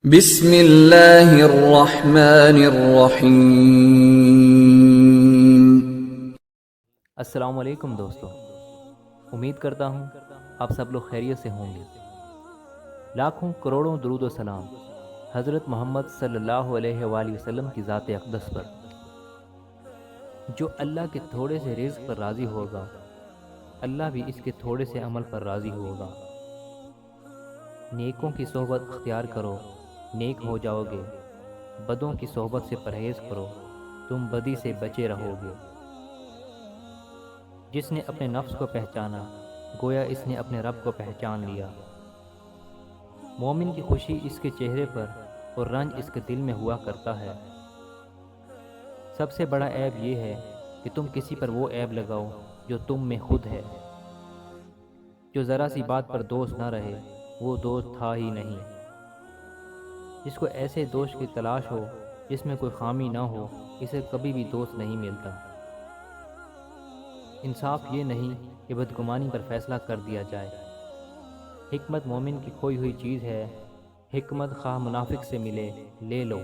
بسم اللہ الرحمن الرحیم۔ السلام علیکم دوستو، امید کرتا ہوں آپ سب لوگ خیریت سے ہوں گے۔ لاکھوں کروڑوں درود و سلام حضرت محمد صلی اللہ علیہ وآلہ وسلم کی ذات اقدس پر، جو اللہ کے تھوڑے سے رزق پر راضی ہوگا، اللہ بھی اس کے تھوڑے سے عمل پر راضی ہوگا۔ نیکوں کی صحبت اختیار کرو، نیک ہو جاؤ گے۔ بدوں کی صحبت سے پرہیز کرو، تم بدی سے بچے رہو گے۔ جس نے اپنے نفس کو پہچانا، گویا اس نے اپنے رب کو پہچان لیا۔ مومن کی خوشی اس کے چہرے پر اور رنج اس کے دل میں ہوا کرتا ہے۔ سب سے بڑا عیب یہ ہے کہ تم کسی پر وہ عیب لگاؤ جو تم میں خود ہے۔ جو ذرا سی بات پر دوست نہ رہے وہ دوست تھا ہی نہیں۔ جس کو ایسے دوست کی تلاش ہو جس میں کوئی خامی نہ ہو، اسے کبھی بھی دوست نہیں ملتا۔ انصاف یہ نہیں کہ بدگمانی پر فیصلہ کر دیا جائے۔ حکمت مومن کی کھوئی ہوئی چیز ہے، حکمت خواہ منافق سے ملے لے لو۔